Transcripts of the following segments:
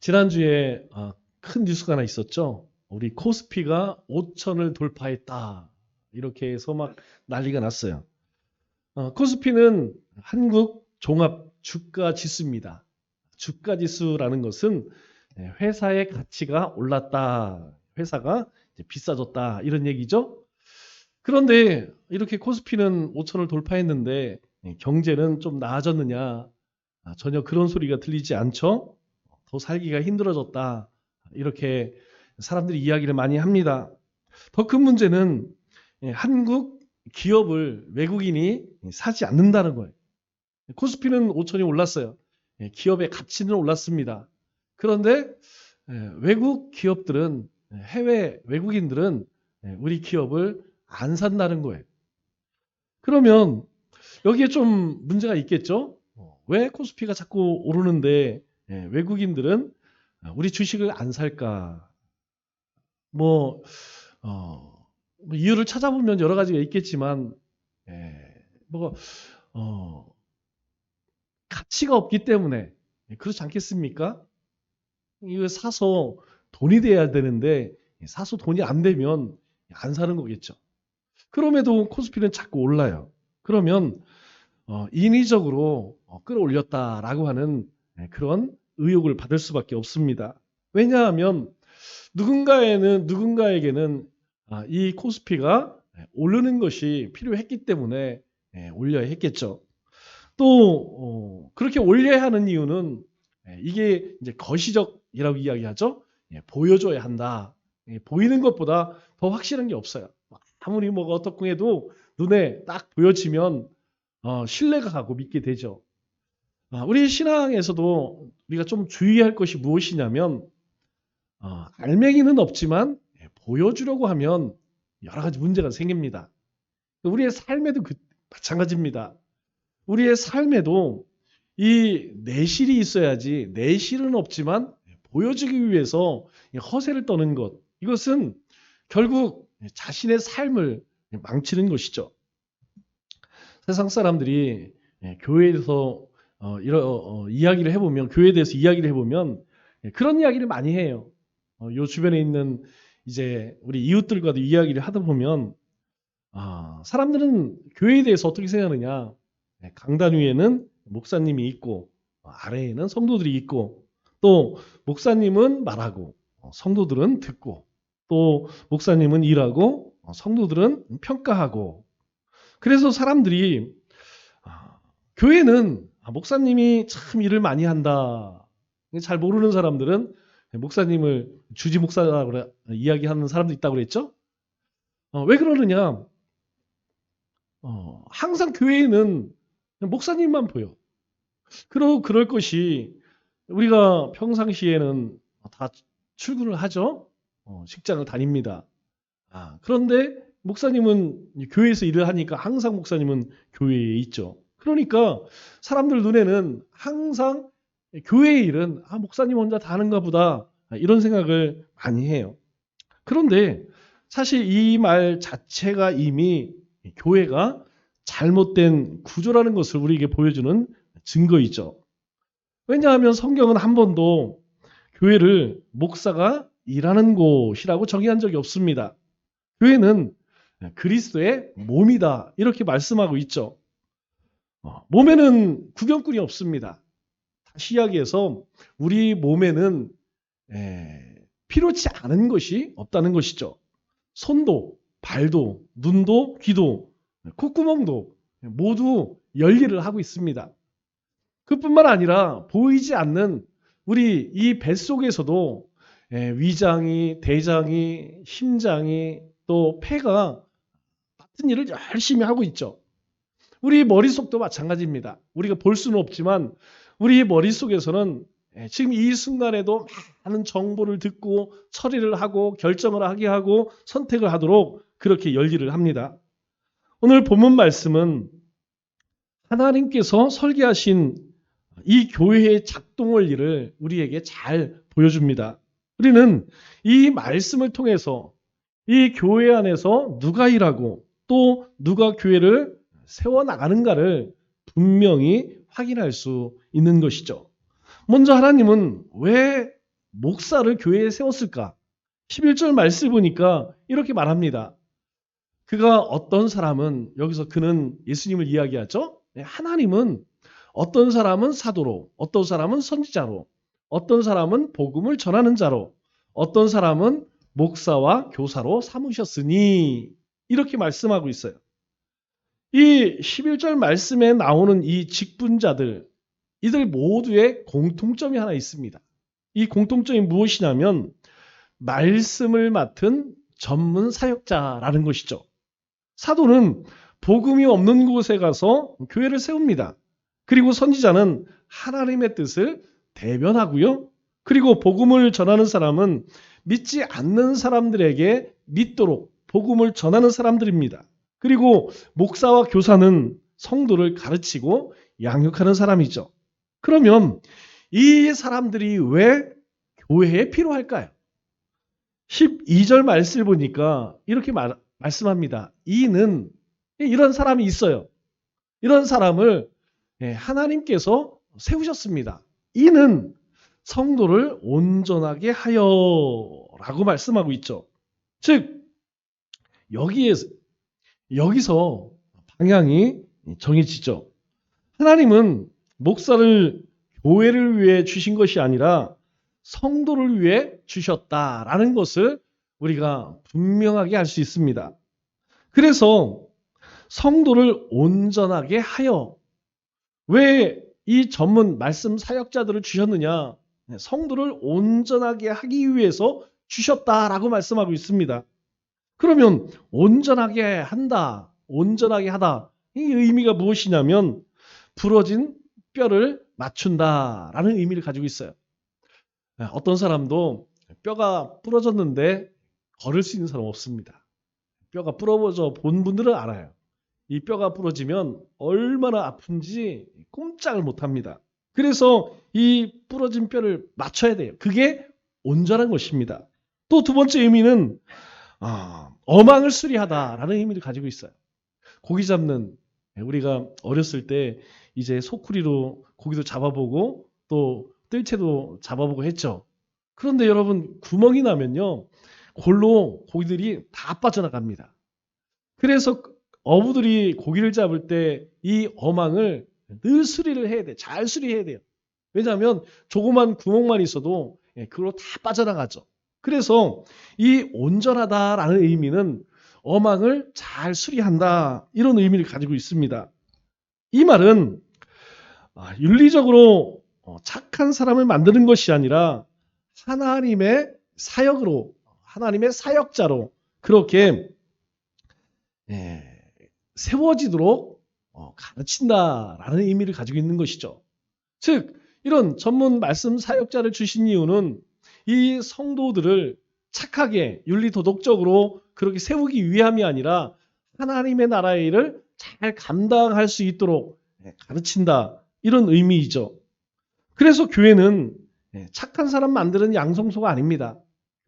지난주에 큰 뉴스가 하나 있었죠. 우리 코스피가 5천을 돌파했다. 이렇게 해서 막 난리가 났어요. 코스피는 한국 종합 주가 지수입니다. 주가 지수라는 것은 회사의 가치가 올랐다. 회사가 이제 비싸졌다. 이런 얘기죠. 그런데 이렇게 코스피는 5천을 돌파했는데 경제는 좀 나아졌느냐? 전혀 그런 소리가 들리지 않죠. 더 살기가 힘들어졌다. 이렇게 사람들이 이야기를 많이 합니다. 더 큰 문제는 한국 기업을 외국인이 사지 않는다는 거예요. 코스피는 5천이 올랐어요. 기업의 가치는 올랐습니다. 그런데 외국 기업들은 해외 외국인들은 우리 기업을 안 산다는 거예요. 그러면 여기에 좀 문제가 있겠죠? 왜 코스피가 자꾸 오르는데 외국인들은 우리 주식을 안 살까? 뭐, 뭐 이유를 찾아보면 여러 가지가 있겠지만, 뭐, 어, 가치가 없기 때문에 그렇지 않겠습니까? 이거 사서 돈이 돼야 되는데 사서 돈이 안 되면 안 사는 거겠죠. 그럼에도 코스피는 자꾸 올라요. 그러면 인위적으로 끌어올렸다라고 하는 그런 의혹을 받을 수밖에 없습니다. 왜냐하면 누군가에게는 이 코스피가 오르는 것이 필요했기 때문에 올려야 했겠죠. 또 그렇게 올려야 하는 이유는 이게 이제 거시적이라고 이야기하죠. 보여줘야 한다. 보이는 것보다 더 확실한 게 없어요. 아무리 뭐가 어떻고 해도 눈에 딱 보여지면 신뢰가 가고 믿게 되죠. 우리 신앙에서도 우리가 좀 주의할 것이 무엇이냐면 알맹이는 없지만 보여주려고 하면 여러 가지 문제가 생깁니다. 우리의 삶에도 마찬가지입니다. 우리의 삶에도 이 내실이 있어야지 내실은 없지만 보여주기 위해서 허세를 떠는 것 이것은 결국 자신의 삶을 망치는 것이죠. 세상 사람들이 교회에서 이야기를 해보면 교회에 대해서 이야기를 해보면 그런 이야기를 많이 해요. 요 주변에 있는 이제 우리 이웃들과도 이야기를 하다 보면 사람들은 교회에 대해서 어떻게 생각하느냐? 강단 위에는 목사님이 있고 아래에는 성도들이 있고 또 목사님은 말하고 성도들은 듣고 또 목사님은 일하고 성도들은 평가하고 그래서 사람들이 교회는 목사님이 참 일을 많이 한다. 잘 모르는 사람들은 목사님을 주지 목사라고 이야기하는 사람도 있다고 그랬죠? 왜 그러느냐? 항상 교회에는 목사님만 보여. 그럴 것이 우리가 평상시에는 다 출근을 하죠. 직장을 다닙니다. 그런데 목사님은 교회에서 일을 하니까 항상 목사님은 교회에 있죠. 그러니까 사람들 눈에는 항상 교회의 일은 목사님 혼자 다 하는가 보다 이런 생각을 많이 해요. 그런데 사실 이 말 자체가 이미 교회가 잘못된 구조라는 것을 우리에게 보여주는 증거이죠. 왜냐하면 성경은 한 번도 교회를 목사가 일하는 곳이라고 정의한 적이 없습니다. 교회는 그리스도의 몸이다 이렇게 말씀하고 있죠. 몸에는 구경꾼이 없습니다. 다시 이야기해서 우리 몸에는 필요치 않은 것이 없다는 것이죠. 손도, 발도, 눈도, 귀도, 콧구멍도 모두 열일을 하고 있습니다. 그뿐만 아니라 보이지 않는 우리 이 뱃속에서도 위장이, 대장이, 심장이 또 폐가 같은 일을 열심히 하고 있죠. 우리 머릿속도 마찬가지입니다. 우리가 볼 수는 없지만 우리 머릿속에서는 지금 이 순간에도 많은 정보를 듣고 처리를 하고 결정을 하게 하고 선택을 하도록 그렇게 열일을 합니다. 오늘 본문 말씀은 하나님께서 설계하신 이 교회의 작동 원리를 우리에게 잘 보여줍니다. 우리는 이 말씀을 통해서 이 교회 안에서 누가 일하고 또 누가 교회를 세워나가는가를 분명히 확인할 수 있는 것이죠. 먼저 하나님은 왜 목사를 교회에 세웠을까? 11절 말씀 보니까 이렇게 말합니다. 그가 어떤 사람은, 여기서 그는 예수님을 이야기하죠. 하나님은 어떤 사람은 사도로, 어떤 사람은 선지자로, 어떤 사람은 복음을 전하는 자로, 어떤 사람은 목사와 교사로 삼으셨으니, 이렇게 말씀하고 있어요. 이 11절 말씀에 나오는 이 직분자들, 이들 모두의 공통점이 하나 있습니다. 이 공통점이 무엇이냐면 말씀을 맡은 전문 사역자라는 것이죠. 사도는 복음이 없는 곳에 가서 교회를 세웁니다. 그리고 선지자는 하나님의 뜻을 대변하고요. 그리고 복음을 전하는 사람은 믿지 않는 사람들에게 믿도록 복음을 전하는 사람들입니다. 그리고 목사와 교사는 성도를 가르치고 양육하는 사람이죠. 그러면 이 사람들이 왜 교회에 필요할까요? 12절 말씀을 보니까 이렇게 말씀합니다. 이는, 이런 사람이 있어요. 이런 사람을 하나님께서 세우셨습니다. 이는 성도를 온전하게 하여 라고 말씀하고 있죠. 즉 여기서 방향이 정해지죠. 하나님은 목사를 교회를 위해 주신 것이 아니라 성도를 위해 주셨다라는 것을 우리가 분명하게 알 수 있습니다. 그래서 성도를 온전하게 하여, 왜 이 전문 말씀 사역자들을 주셨느냐? 성도를 온전하게 하기 위해서 주셨다라고 말씀하고 있습니다. 그러면 온전하게 한다, 온전하게 하다, 이 의미가 무엇이냐면 부러진 뼈를 맞춘다라는 의미를 가지고 있어요. 어떤 사람도 뼈가 부러졌는데 걸을 수 있는 사람 없습니다. 뼈가 부러져 본 분들은 알아요. 이 뼈가 부러지면 얼마나 아픈지 꼼짝을 못합니다. 그래서 이 부러진 뼈를 맞춰야 돼요. 그게 온전한 것입니다. 또 두 번째 의미는 어망을 수리하다라는 의미를 가지고 있어요. 고기 잡는, 우리가 어렸을 때 이제 소쿠리로 고기도 잡아보고 또 뜰채도 잡아보고 했죠. 그런데 여러분, 구멍이 나면요, 골로 고기들이 다 빠져나갑니다. 그래서 어부들이 고기를 잡을 때 이 어망을 늘 수리를 해야 돼. 잘 수리해야 돼요. 왜냐하면 조그만 구멍만 있어도 그걸로 다 빠져나가죠. 그래서 이 온전하다라는 의미는 어망을 잘 수리한다, 이런 의미를 가지고 있습니다. 이 말은 윤리적으로 착한 사람을 만드는 것이 아니라 하나님의 사역으로, 하나님의 사역자로 그렇게 세워지도록 가르친다라는 의미를 가지고 있는 것이죠. 즉 이런 전문 말씀 사역자를 주신 이유는 이 성도들을 착하게 윤리도덕적으로 그렇게 세우기 위함이 아니라 하나님의 나라의 일을 잘 감당할 수 있도록 가르친다, 이런 의미이죠. 그래서 교회는 착한 사람 만드는 양성소가 아닙니다.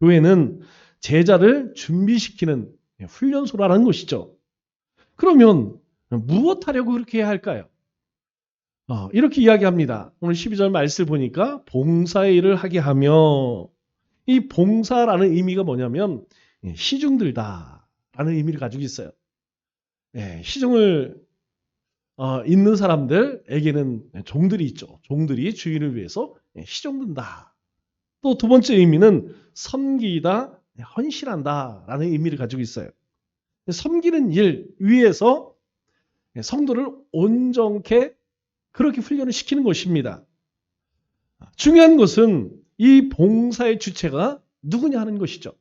교회는 제자를 준비시키는 훈련소라는 것이죠. 그러면 무엇 하려고 그렇게 해야 할까요? 이렇게 이야기합니다. 오늘 12절 말씀을 보니까 봉사의 일을 하게 하며, 이 봉사라는 의미가 뭐냐면 시중들다 라는 의미를 가지고 있어요. 시중을 있는 사람들에게는 종들이 있죠. 종들이 주인을 위해서 시종든다. 또 두 번째 의미는 섬기다, 헌신한다 라는 의미를 가지고 있어요. 섬기는 일 위해서 성도를 온전케 그렇게 훈련을 시키는 것입니다. 중요한 것은 이 봉사의 주체가 누구냐 하는 것이죠.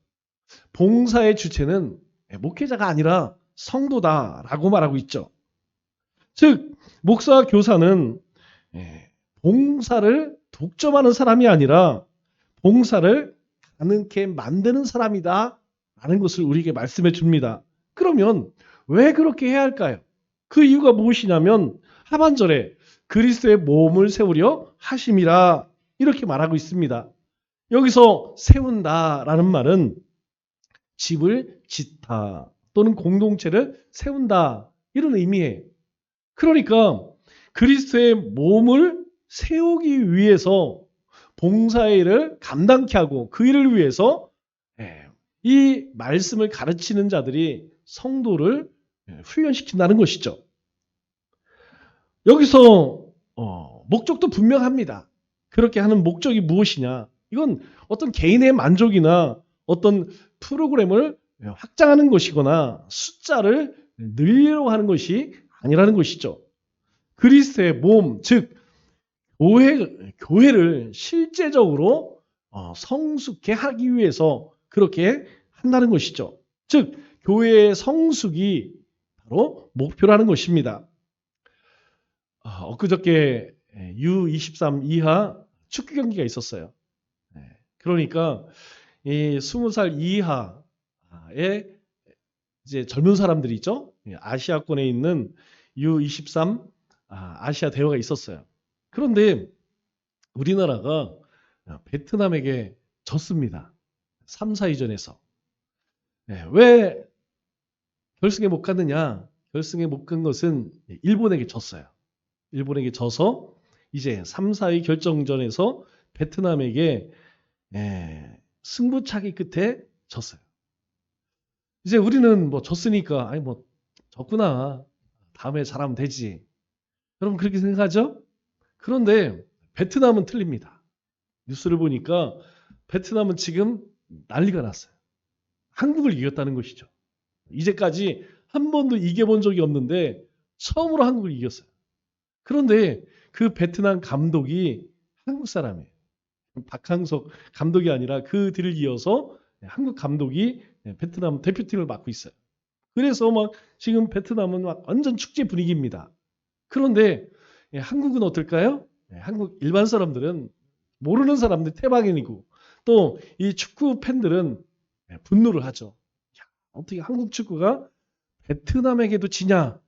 봉사의 주체는 목회자가 아니라 성도다라고 말하고 있죠. 즉 목사와 교사는 봉사를 독점하는 사람이 아니라 봉사를 가능케 만드는 사람이다 라는 것을 우리에게 말씀해 줍니다. 그러면 왜 그렇게 해야 할까요? 그 이유가 무엇이냐면 하반절에 그리스도의 몸을 세우려 하심이라, 이렇게 말하고 있습니다. 여기서 세운다라는 말은 집을 짓다 또는 공동체를 세운다, 이런 의미예요. 그러니까 그리스도의 몸을 세우기 위해서 봉사의 일을 감당케 하고 그 일을 위해서 이 말씀을 가르치는 자들이 성도를 훈련시킨다는 것이죠. 여기서 목적도 분명합니다. 그렇게 하는 목적이 무엇이냐? 이건 어떤 개인의 만족이나 어떤 프로그램을 확장하는 것이거나 숫자를 늘리려고 하는 것이 아니라는 것이죠. 그리스도의 몸, 즉 교회를 실제적으로 성숙케 하기 위해서 그렇게 한다는 것이죠. 즉 교회의 성숙이 바로 목표라는 것입니다. 엊그저께 U23 이하 축구 경기가 있었어요. 그러니까 이 20살 이하의 이제 젊은 사람들이 있죠. 아시아권에 있는 U23 아시아 대회가 있었어요. 그런데 우리나라가 베트남에게 졌습니다. 3, 4위전에서. 왜 결승에 못 갔느냐? 결승에 못 간 것은 일본에게 졌어요. 일본에게 져서 이제 3, 4위 결정전에서 베트남에게 승부차기 끝에 졌어요. 이제 우리는 뭐 졌으니까 아니 뭐 졌구나. 다음에 잘하면 되지. 여러분 그렇게 생각하죠? 그런데 베트남은 틀립니다. 뉴스를 보니까 베트남은 지금 난리가 났어요. 한국을 이겼다는 것이죠. 이제까지 한 번도 이겨본 적이 없는데 처음으로 한국을 이겼어요. 그런데 그 베트남 감독이 한국 사람이에요. 박항석 감독이 아니라 그 뒤를 이어서 한국 감독이 베트남 대표팀을 맡고 있어요. 그래서 막 지금 베트남은 막 완전 축제 분위기입니다. 그런데 한국은 어떨까요? 한국 일반 사람들은 모르는 사람들 태방인이고 또 이 축구 팬들은 분노를 하죠. 야, 어떻게 한국 축구가 베트남에게도 지냐?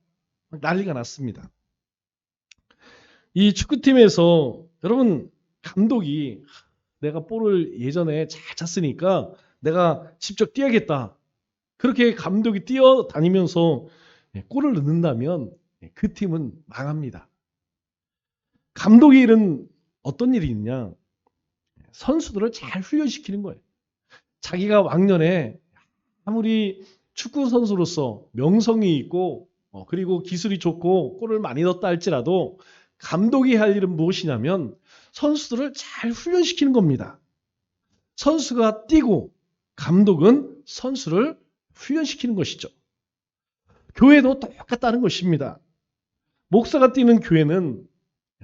난리가 났습니다. 이 축구팀에서 여러분 감독이 내가 볼을 예전에 잘 찼으니까 내가 직접 뛰어야겠다. 그렇게 감독이 뛰어다니면서 골을 넣는다면 그 팀은 망합니다. 감독의 일은 어떤 일이 있냐? 선수들을 잘 훈련시키는 거예요. 자기가 왕년에 아무리 축구 선수로서 명성이 있고 그리고 기술이 좋고 골을 많이 넣었다 할지라도 감독이 할 일은 무엇이냐면 선수들을 잘 훈련시키는 겁니다. 선수가 뛰고 감독은 선수를 훈련시키는 것이죠. 교회도 똑같다는 것입니다. 목사가 뛰는 교회는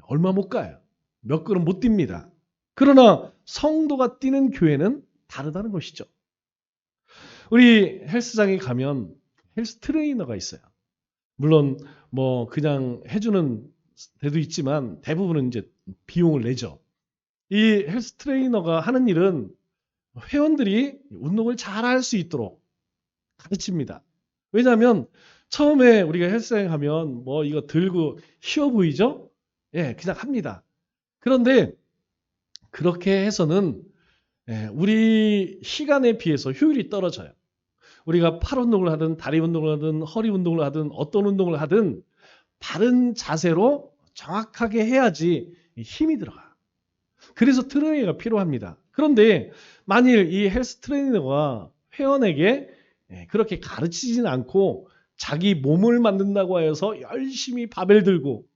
얼마 못 가요. 몇 걸음 못 뜁니다. 그러나 성도가 뛰는 교회는 다르다는 것이죠. 우리 헬스장에 가면 헬스 트레이너가 있어요. 물론 뭐 그냥 해주는 데도 있지만 대부분은 이제 비용을 내죠. 이 헬스 트레이너가 하는 일은 회원들이 운동을 잘 할 수 있도록 가르칩니다. 왜냐하면 처음에 우리가 헬스장에 가면 뭐 이거 들고 쉬워 보이죠? 예, 그냥 합니다. 그런데 그렇게 해서는 우리 시간에 비해서 효율이 떨어져요. 우리가 팔 운동을 하든 다리 운동을 하든 허리 운동을 하든 어떤 운동을 하든 바른 자세로 정확하게 해야지 힘이 들어가. 그래서 트레이너가 필요합니다. 그런데 만일 이 헬스 트레이너가 회원에게 그렇게 가르치지는 않고 자기 몸을 만든다고 해서 열심히 바벨 들고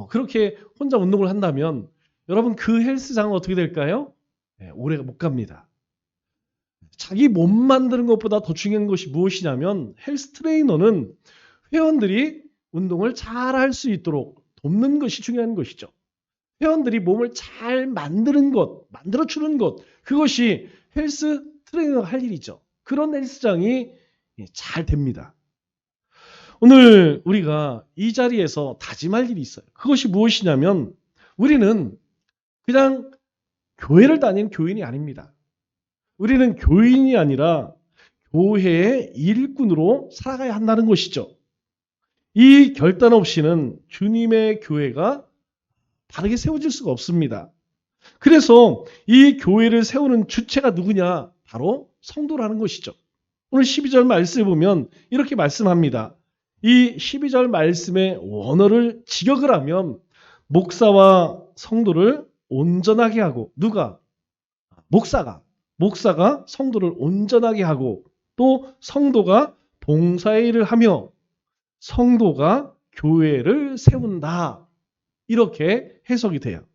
그렇게 혼자 운동을 한다면 여러분 그 헬스장은 어떻게 될까요? 오래 못 갑니다. 자기 몸 만드는 것보다 더 중요한 것이 무엇이냐면 헬스 트레이너는 회원들이 운동을 잘 할 수 있도록 돕는 것이 중요한 것이죠. 회원들이 몸을 잘 만드는 것, 만들어주는 것, 그것이 헬스 트레이너가 할 일이죠. 그런 헬스장이 잘 됩니다. 오늘 우리가 이 자리에서 다짐할 일이 있어요. 그것이 무엇이냐면 우리는 그냥 교회를 다니는 교인이 아닙니다. 우리는 교인이 아니라 교회의 일꾼으로 살아가야 한다는 것이죠. 이 결단 없이는 주님의 교회가 바르게 세워질 수가 없습니다. 그래서 이 교회를 세우는 주체가 누구냐? 바로 성도라는 것이죠. 오늘 12절 말씀을 보면 이렇게 말씀합니다. 이 12절 말씀의 원어를 직역을 하면 목사와 성도를 온전하게 하고, 누가? 목사가 성도를 온전하게 하고, 또 성도가 봉사의 일을 하며 성도가 교회를 세운다. 이렇게 해석이 돼요.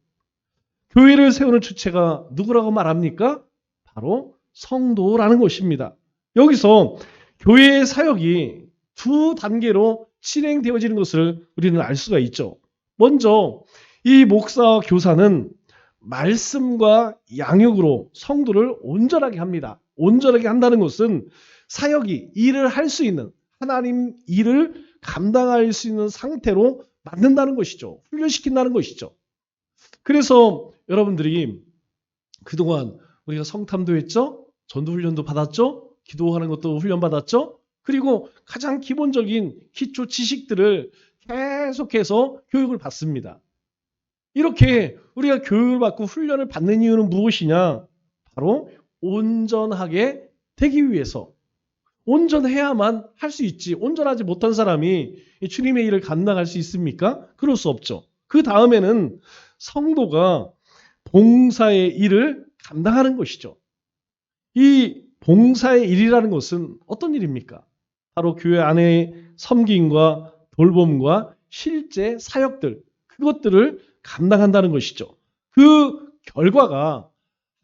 교회를 세우는 주체가 누구라고 말합니까? 바로 성도라는 것입니다. 여기서 교회의 사역이 두 단계로 진행되어지는 것을 우리는 알 수가 있죠. 먼저 이 목사와 교사는 말씀과 양육으로 성도를 온전하게 합니다. 온전하게 한다는 것은 사역이 일을 할 수 있는, 하나님 일을 감당할 수 있는 상태로 만든다는 것이죠. 훈련시킨다는 것이죠. 그래서 여러분들이 그동안 우리가 성탐도 했죠? 전도훈련도 받았죠? 기도하는 것도 훈련받았죠? 그리고 가장 기본적인 기초 지식들을 계속해서 교육을 받습니다. 이렇게 우리가 교육을 받고 훈련을 받는 이유는 무엇이냐? 바로 온전하게 되기 위해서. 온전해야만 할 수 있지. 온전하지 못한 사람이 주님의 일을 감당할 수 있습니까? 그럴 수 없죠. 그 다음에는 성도가 봉사의 일을 감당하는 것이죠. 이 봉사의 일이라는 것은 어떤 일입니까? 바로 교회 안에 섬김과 돌봄과 실제 사역들, 그것들을 감당한다는 것이죠. 그 결과가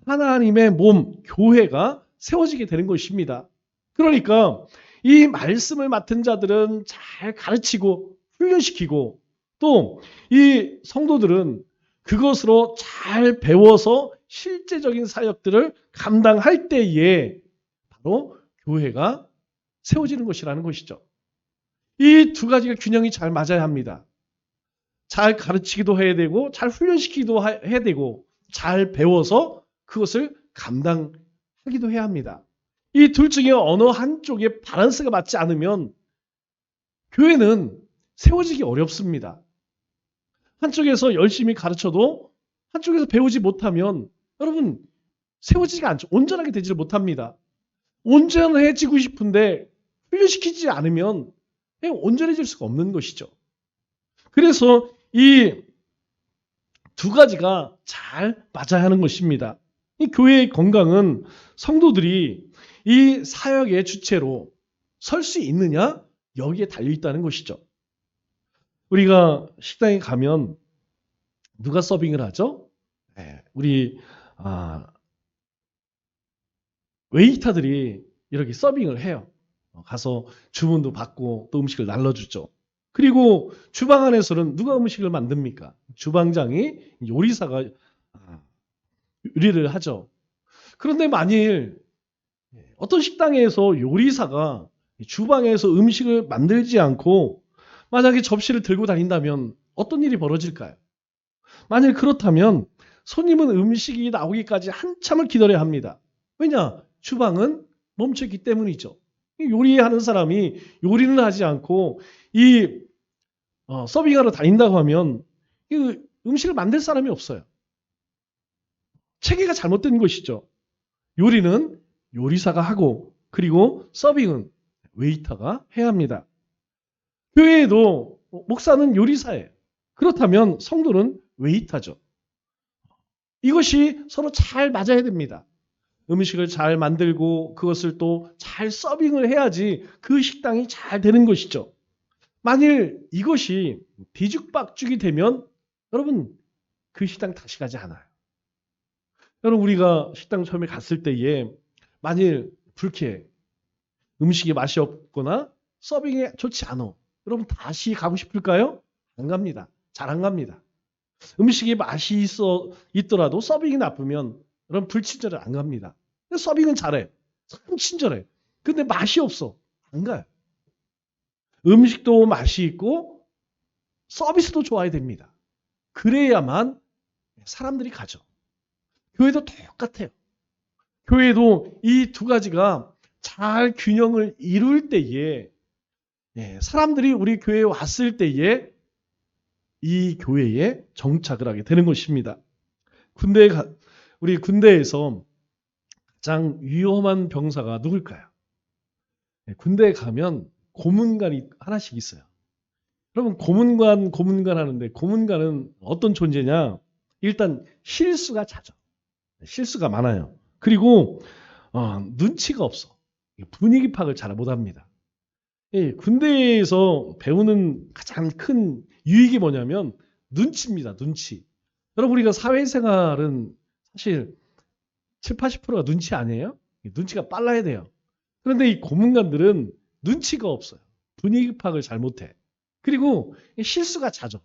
하나님의 몸, 교회가 세워지게 되는 것입니다. 그러니까 이 말씀을 맡은 자들은 잘 가르치고 훈련시키고, 또 이 성도들은 그것으로 잘 배워서 실제적인 사역들을 감당할 때에 바로 교회가 세워지는 것이라는 것이죠. 이 두 가지가 균형이 잘 맞아야 합니다. 잘 가르치기도 해야 되고, 잘 훈련시키기도 해야 되고, 잘 배워서 그것을 감당하기도 해야 합니다. 이 둘 중에 어느 한쪽에 밸런스가 맞지 않으면 교회는 세워지기 어렵습니다. 한쪽에서 열심히 가르쳐도 한쪽에서 배우지 못하면 여러분 세워지지가 않죠. 온전하게 되지를 못합니다. 온전해지고 싶은데 훈련시키지 않으면 온전해질 수가 없는 것이죠. 그래서 이 두 가지가 잘 맞아야 하는 것입니다. 이 교회의 건강은 성도들이 이 사역의 주체로 설 수 있느냐? 여기에 달려 있다는 것이죠. 우리가 식당에 가면 누가 서빙을 하죠? 우리 웨이터들이 이렇게 서빙을 해요. 가서 주문도 받고 또 음식을 날라주죠. 그리고 주방 안에서는 누가 음식을 만듭니까? 주방장이, 요리사가 요리를 하죠. 그런데 만일 어떤 식당에서 요리사가 주방에서 음식을 만들지 않고 만약에 접시를 들고 다닌다면 어떤 일이 벌어질까요? 만일 그렇다면 손님은 음식이 나오기까지 한참을 기다려야 합니다. 왜냐? 주방은 멈춰있기 때문이죠. 요리하는 사람이 요리는 하지 않고 이 서빙하러 다닌다고 하면 이 음식을 만들 사람이 없어요. 체계가 잘못된 것이죠. 요리는 요리사가 하고, 그리고 서빙은 웨이터가 해야 합니다. 교회에도 목사는 요리사예요. 그렇다면 성도는 웨이터죠. 이것이 서로 잘 맞아야 됩니다. 음식을 잘 만들고 그것을 또 잘 서빙을 해야지 그 식당이 잘 되는 것이죠. 만일 이것이 뒤죽박죽이 되면 여러분 그 식당 다시 가지 않아요. 여러분 우리가 식당 처음에 갔을 때에 만일 불쾌해, 음식이 맛이 없거나 서빙이 좋지 않아, 여러분 다시 가고 싶을까요? 안 갑니다. 잘 안 갑니다. 음식이 맛이 있더라도 서빙이 나쁘면 여러분 불친절해 안 갑니다. 서빙은 잘해. 참 친절해. 근데 맛이 없어. 안 가요. 음식도 맛이 있고 서비스도 좋아야 됩니다. 그래야만 사람들이 가죠. 교회도 똑같아요. 교회도 이 두 가지가 잘 균형을 이룰 때에 사람들이 우리 교회에 왔을 때에 이 교회에 정착을 하게 되는 것입니다. 우리 군대에서 가장 위험한 병사가 누굴까요? 군대에 가면 고문관이 하나씩 있어요. 여러분 고문관 하는데 고문관은 어떤 존재냐? 일단 실수가 잦아. 실수가 많아요. 그리고 눈치가 없어. 분위기 파악을 잘 못합니다. 예, 군대에서 배우는 가장 큰 유익이 뭐냐면 눈치입니다. 눈치. 여러분 우리가 사회생활은 사실 7, 80%가 눈치 아니에요? 눈치가 빨라야 돼요. 그런데 이 고문관들은 눈치가 없어요. 분위기 파악을 잘 못해. 그리고 실수가 잦아.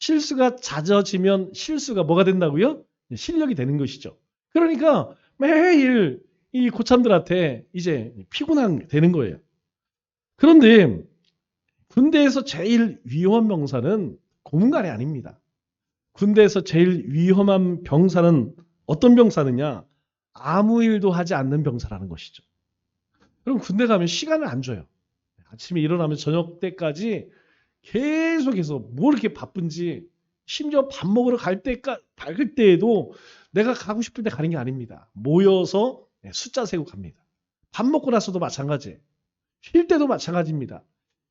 실수가 잦아지면 실수가 뭐가 된다고요? 실력이 되는 것이죠. 그러니까 매일 이 고참들한테 이제 피곤한 게 되는 거예요. 그런데 군대에서 제일 위험한 병사는 고문관이 아닙니다. 군대에서 제일 위험한 병사는 어떤 병사느냐? 아무 일도 하지 않는 병사라는 것이죠. 그럼 군대 가면 시간을 안 줘요. 아침에 일어나면 저녁 때까지 계속해서 뭐 이렇게 바쁜지 심지어 밥 먹으러 갈 때에도 내가 가고 싶을 때 가는 게 아닙니다. 모여서 숫자 세고 갑니다. 밥 먹고 나서도 마찬가지예요. 쉴 때도 마찬가지입니다.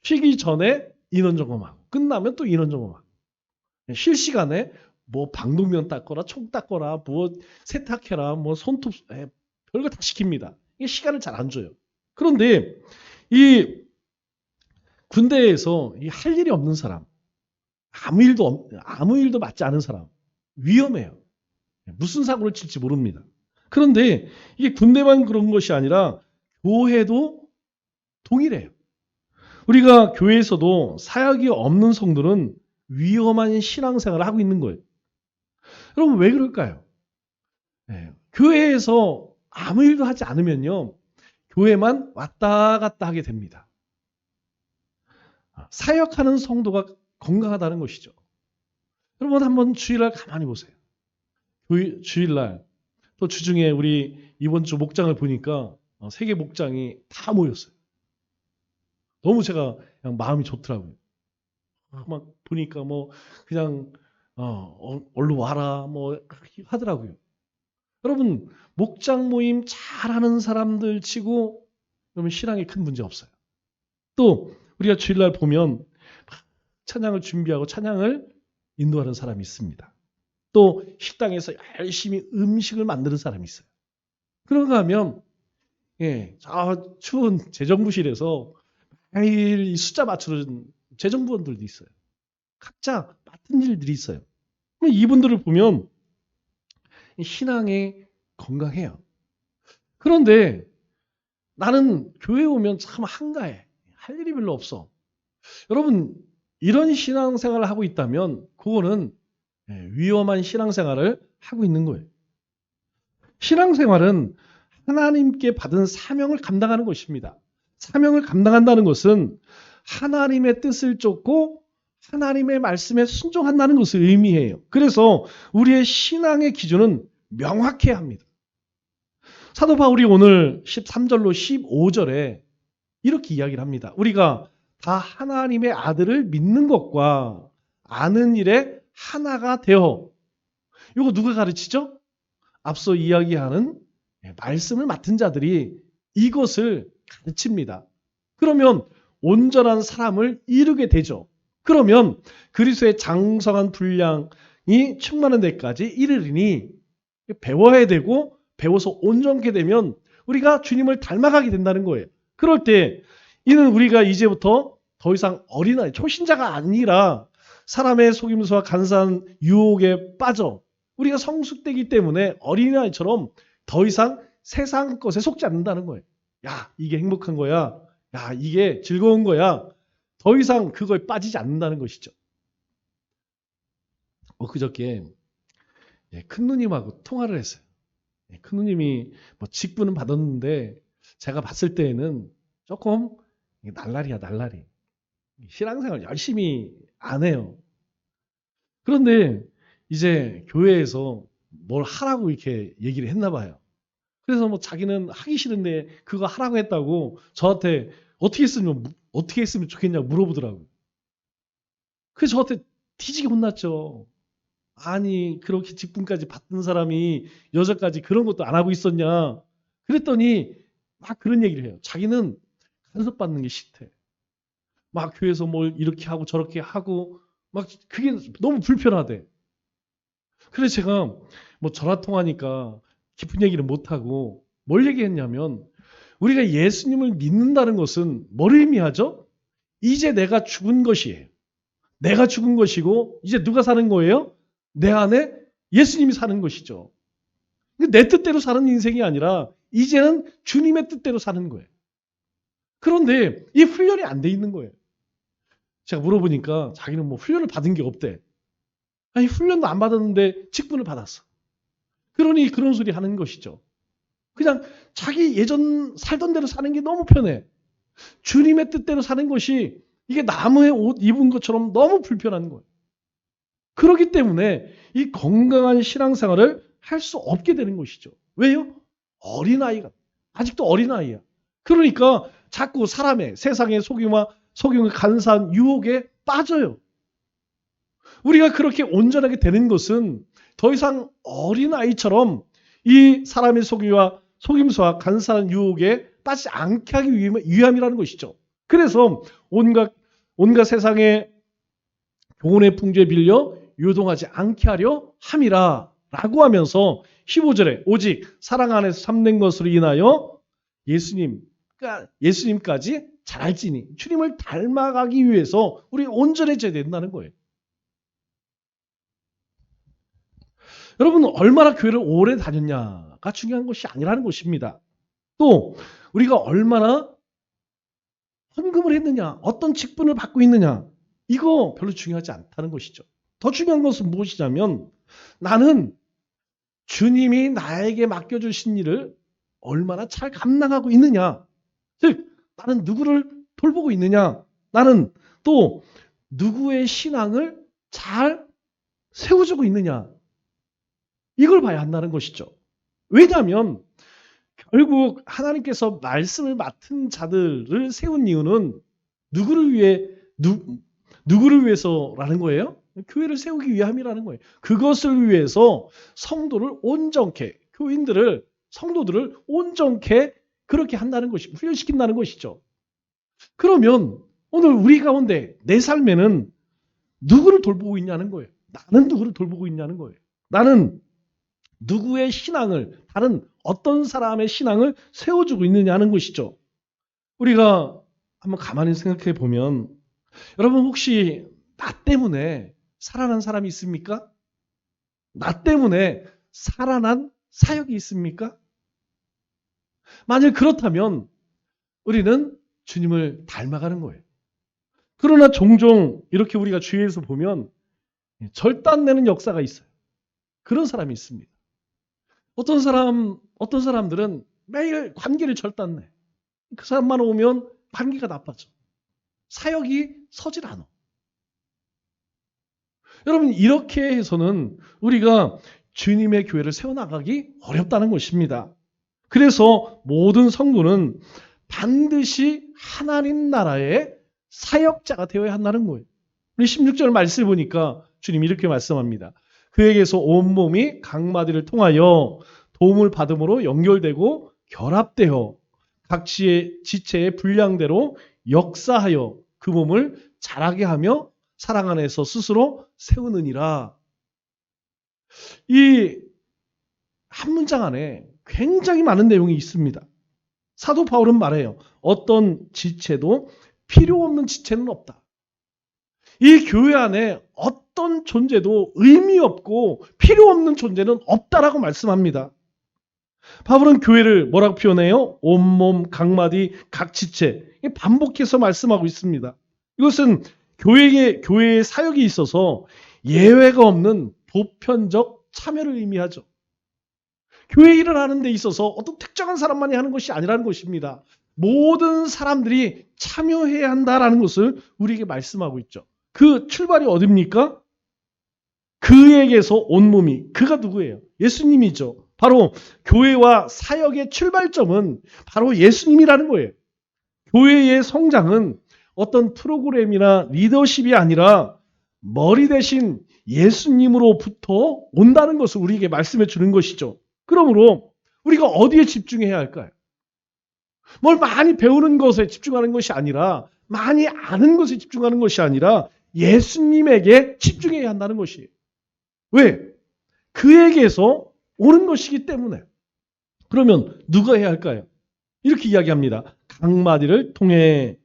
쉬기 전에 인원 점검하고 끝나면 또 인원 점검하고 쉴 시간에 뭐 방독면 닦거나 총 닦거나 뭐 세탁해라 뭐 손톱 별거 다 시킵니다. 이게 시간을 잘 안 줘요. 그런데 이 군대에서 할 일이 없는 사람, 아무 일도 맞지 않은 사람 위험해요. 무슨 사고를 칠지 모릅니다. 그런데 이게 군대만 그런 것이 아니라 교회도 동일해요. 우리가 교회에서도 사역이 없는 성도는 위험한 신앙생활을 하고 있는 거예요. 여러분 왜 그럴까요? 교회에서 아무 일도 하지 않으면요. 교회만 왔다 갔다 하게 됩니다. 사역하는 성도가 건강하다는 것이죠. 여러분 한번 주일날 가만히 보세요. 주일날 또 주중에 우리 이번 주 목장을 보니까 세계 목장이 다 모였어요. 너무 제가 그냥 마음이 좋더라고요. 막 보니까 뭐 그냥 얼른 와라 뭐 하더라고요. 여러분 목장 모임 잘하는 사람들 치고 그러면 신앙에 큰 문제 없어요. 또 우리가 주일날 보면 찬양을 준비하고 찬양을 인도하는 사람이 있습니다. 또 식당에서 열심히 음식을 만드는 사람이 있어요. 그런가 하면 저 추운 재정부실에서 매일 숫자 맞추는 재정부원들도 있어요. 각자 맡은 일들이 있어요. 이분들을 보면 신앙에 건강해요. 그런데 나는 교회 오면 참 한가해. 할 일이 별로 없어. 여러분 이런 신앙생활을 하고 있다면 그거는 위험한 신앙생활을 하고 있는 거예요. 신앙생활은 하나님께 받은 사명을 감당하는 것입니다. 사명을 감당한다는 것은 하나님의 뜻을 쫓고 하나님의 말씀에 순종한다는 것을 의미해요. 그래서 우리의 신앙의 기준은 명확해야 합니다. 사도 바울이 오늘 13절로 15절에 이렇게 이야기를 합니다. 우리가 다 하나님의 아들을 믿는 것과 아는 일에 하나가 되어 이거 누가 가르치죠? 앞서 이야기하는 말씀을 맡은 자들이 이것을 가르칩니다. 그러면 온전한 사람을 이루게 되죠. 그러면 그리스도의 장성한 분량이 충만한 데까지 이르리니 배워야 되고 배워서 온전케 되면 우리가 주님을 닮아가게 된다는 거예요. 그럴 때 이는 우리가 이제부터 더 이상 어린아이, 초신자가 아니라 사람의 속임수와 간사한 유혹에 빠져 우리가 성숙되기 때문에 어린아이처럼 더 이상 세상 것에 속지 않는다는 거예요. 야, 이게 행복한 거야. 야, 이게 즐거운 거야. 더 이상 그거에 빠지지 않는다는 것이죠. 그저께 큰 누님하고 통화를 했어요. 큰 누님이 뭐 직분은 받았는데 제가 봤을 때에는 조금 날라리야 날라리. 신앙생활 열심히 안 해요. 그런데 이제 교회에서 뭘 하라고 이렇게 얘기를 했나 봐요. 그래서 뭐 자기는 하기 싫은데 그거 하라고 했다고 저한테 어떻게 했으면 좋겠냐고 물어보더라고요. 그래서 저한테 뒤지게 혼났죠. 아니 그렇게 직분까지 받던 사람이 여자까지 그런 것도 안 하고 있었냐. 그랬더니 막 그런 얘기를 해요. 자기는 간섭받는 게 싫대. 막 교회에서 뭘 이렇게 하고 저렇게 하고 막 그게 너무 불편하대. 그래서 제가 뭐 전화 통화하니까 깊은 얘기를 못하고 뭘 얘기했냐면 우리가 예수님을 믿는다는 것은 뭘 의미하죠? 이제 내가 죽은 것이에요. 내가 죽은 것이고 이제 누가 사는 거예요? 내 안에 예수님이 사는 것이죠. 내 뜻대로 사는 인생이 아니라 이제는 주님의 뜻대로 사는 거예요. 그런데 이 훈련이 안 돼 있는 거예요. 제가 물어보니까 자기는 뭐 훈련을 받은 게 없대. 아니 훈련도 안 받았는데 직분을 받았어. 그러니 그런 소리 하는 것이죠. 그냥 자기 예전 살던 대로 사는 게 너무 편해. 주님의 뜻대로 사는 것이 이게 나무의 옷 입은 것처럼 너무 불편한 거예요. 그렇기 때문에 이 건강한 신앙생활을 할 수 없게 되는 것이죠. 왜요? 어린아이가 아직도 어린아이야. 그러니까 자꾸 사람의 세상의 속임과 간사한 유혹에 빠져요. 우리가 그렇게 온전하게 되는 것은 더 이상 어린아이처럼 이 사람의 속임수와 간사한 유혹에 빠지지 않게 하기 위함이라는 것이죠. 그래서 온갖 세상의 교훈의 풍조에 빌려 요동하지 않게 하려 함이라 라고 하면서 15절에 오직 사랑 안에서 참된 것으로 인하여 예수님까지 잘할지니 주님을 닮아가기 위해서 우리 온전해져야 된다는 거예요. 여러분 얼마나 교회를 오래 다녔냐가 중요한 것이 아니라는 것입니다. 또 우리가 얼마나 헌금을 했느냐, 어떤 직분을 받고 있느냐 이거 별로 중요하지 않다는 것이죠. 더 중요한 것은 무엇이냐면 나는 주님이 나에게 맡겨주신 일을 얼마나 잘 감당하고 있느냐. 즉 나는 누구를 돌보고 있느냐. 나는 또 누구의 신앙을 잘 세워주고 있느냐. 이걸 봐야 한다는 것이죠. 왜냐하면 결국 하나님께서 말씀을 맡은 자들을 세운 이유는 누구를 위해서라는 거예요? 교회를 세우기 위함이라는 거예요. 그것을 위해서 성도들을 온전케 그렇게 한다는 것이 훈련시킨다는 것이죠. 그러면 오늘 우리 가운데 내 삶에는 누구를 돌보고 있냐는 거예요. 나는 누구를 돌보고 있냐는 거예요. 나는 누구의 신앙을, 다른 어떤 사람의 신앙을 세워주고 있느냐는 것이죠. 우리가 한번 가만히 생각해 보면 여러분 혹시 나 때문에 살아난 사람이 있습니까? 나 때문에 살아난 사역이 있습니까? 만약 그렇다면 우리는 주님을 닮아가는 거예요. 그러나 종종 이렇게 우리가 주위에서 보면 절단내는 역사가 있어요. 그런 사람이 있습니다. 어떤 사람들은 매일 관계를 절단내. 그 사람만 오면 관계가 나빠져. 사역이 서질 않아. 여러분 이렇게 해서는 우리가 주님의 교회를 세워나가기 어렵다는 것입니다. 그래서 모든 성도는 반드시 하나님 나라의 사역자가 되어야 한다는 거예요. 우리 16절 말씀을 보니까 주님이 이렇게 말씀합니다. 그에게서 온몸이 각마디를 통하여 도움을 받음으로 연결되고 결합되어 각 지체의 분량대로 역사하여 그 몸을 자라게 하며 사랑 안에서 스스로 세우느니라. 이 한 문장 안에 굉장히 많은 내용이 있습니다. 사도 바울은 말해요. 어떤 지체도 필요 없는 지체는 없다. 이 교회 안에 어떤 존재도 의미 없고 필요 없는 존재는 없다라고 말씀합니다. 바울은 교회를 뭐라고 표현해요? 온몸, 각마디, 각 지체. 반복해서 말씀하고 있습니다. 이것은 교회의 사역이 있어서 예외가 없는 보편적 참여를 의미하죠. 교회 일을 하는 데 있어서 어떤 특정한 사람만이 하는 것이 아니라는 것입니다. 모든 사람들이 참여해야 한다라는 것을 우리에게 말씀하고 있죠. 그 출발이 어딥니까? 그에게서 온몸이. 그가 누구예요? 예수님이죠. 바로 교회와 사역의 출발점은 바로 예수님이라는 거예요. 교회의 성장은 어떤 프로그램이나 리더십이 아니라 머리 대신 예수님으로부터 온다는 것을 우리에게 말씀해 주는 것이죠. 그러므로 우리가 어디에 집중해야 할까요? 뭘 많이 배우는 것에 집중하는 것이 아니라 많이 아는 것에 집중하는 것이 아니라 예수님에게 집중해야 한다는 것이에요. 왜? 그에게서 오는 것이기 때문에. 그러면 누가 해야 할까요? 이렇게 이야기합니다. 각마디를 통해.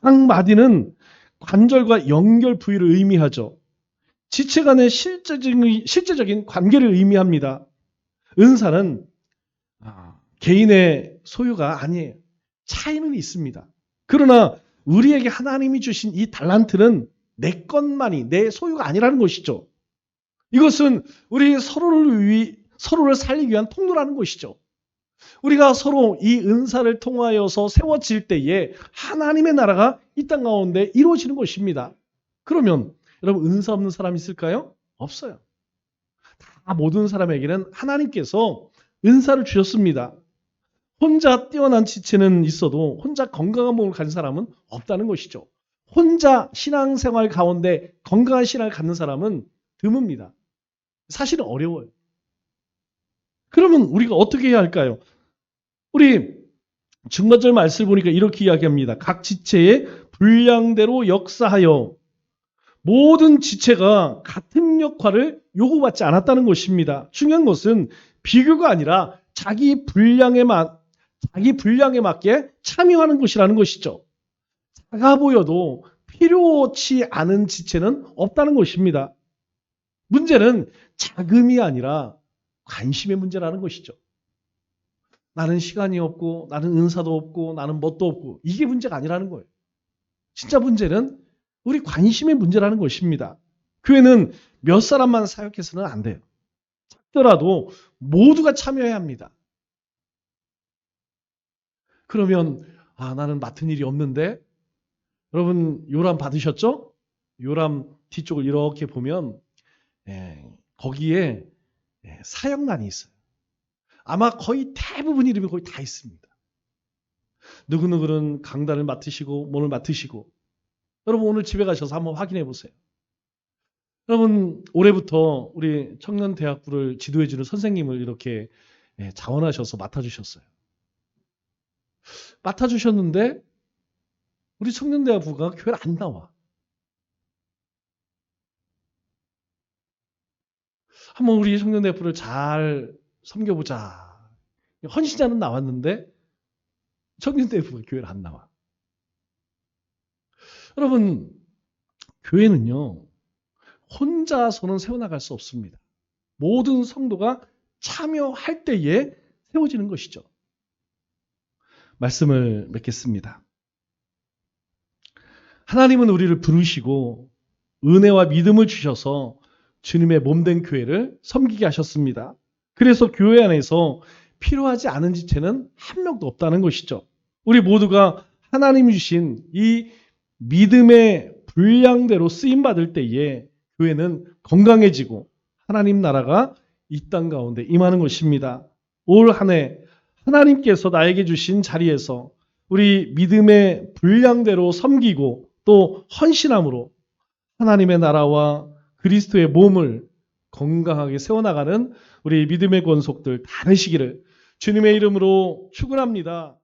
각마디는 관절과 연결 부위를 의미하죠. 지체 간의 실제적인 관계를 의미합니다. 은사는 개인의 소유가 아니에요. 차이는 있습니다. 그러나 우리에게 하나님이 주신 이 달란트는 내 것만이 내 소유가 아니라는 것이죠. 이것은 우리 서로를 살리기 위한 통로라는 것이죠. 우리가 서로 이 은사를 통하여서 세워질 때에 하나님의 나라가 이 땅 가운데 이루어지는 것입니다. 그러면 여러분 은사 없는 사람 있을까요? 없어요. 다 모든 사람에게는 하나님께서 은사를 주셨습니다. 혼자 뛰어난 지체는 있어도 혼자 건강한 몸을 가진 사람은 없다는 것이죠. 혼자 신앙생활 가운데 건강한 신앙을 갖는 사람은 드뭅니다. 사실은 어려워요. 그러면 우리가 어떻게 해야 할까요? 우리 중간절 말씀을 보니까 이렇게 이야기합니다. 각 지체의 분량대로 역사하여. 모든 지체가 같은 역할을 요구받지 않았다는 것입니다. 중요한 것은 비교가 아니라 자기 분량에 맞게 참여하는 것이라는 것이죠. 작아 보여도 필요치 않은 지체는 없다는 것입니다. 문제는 자금이 아니라 관심의 문제라는 것이죠. 나는 시간이 없고 나는 은사도 없고 나는 뭣도 없고 이게 문제가 아니라는 거예요. 진짜 문제는 우리 관심의 문제라는 것입니다. 교회는 몇 사람만 사역해서는 안 돼요. 작더라도 모두가 참여해야 합니다. 그러면 나는 맡은 일이 없는데 여러분 요람 받으셨죠? 요람 뒤쪽을 이렇게 보면 거기에 사역란이 있어요. 아마 거의 대부분 이름이 거의 다 있습니다. 누구누구는 강단을 맡으시고 뭐를 맡으시고 여러분 오늘 집에 가셔서 한번 확인해 보세요. 여러분 올해부터 우리 청년대학부를 지도해주는 선생님을 이렇게 자원하셔서 맡아주셨어요. 맡아주셨는데 우리 청년대학부가 교회를 안 나와. 한번 우리 청년대학부를 잘 섬겨보자. 헌신자는 나왔는데 청년대학부가 교회를 안 나와. 여러분 교회는요. 혼자서는 세워나갈 수 없습니다. 모든 성도가 참여할 때에 세워지는 것이죠. 말씀을 맺겠습니다. 하나님은 우리를 부르시고 은혜와 믿음을 주셔서 주님의 몸된 교회를 섬기게 하셨습니다. 그래서 교회 안에서 필요하지 않은 지체는 한 명도 없다는 것이죠. 우리 모두가 하나님이 주신 이 믿음의 분량대로 쓰임받을 때에 교회는 건강해지고 하나님 나라가 이 땅 가운데 임하는 것입니다. 올 한 해 하나님께서 나에게 주신 자리에서 우리 믿음의 분량대로 섬기고 또 헌신함으로 하나님의 나라와 그리스도의 몸을 건강하게 세워나가는 우리 믿음의 권속들 다 되시기를 주님의 이름으로 축원합니다.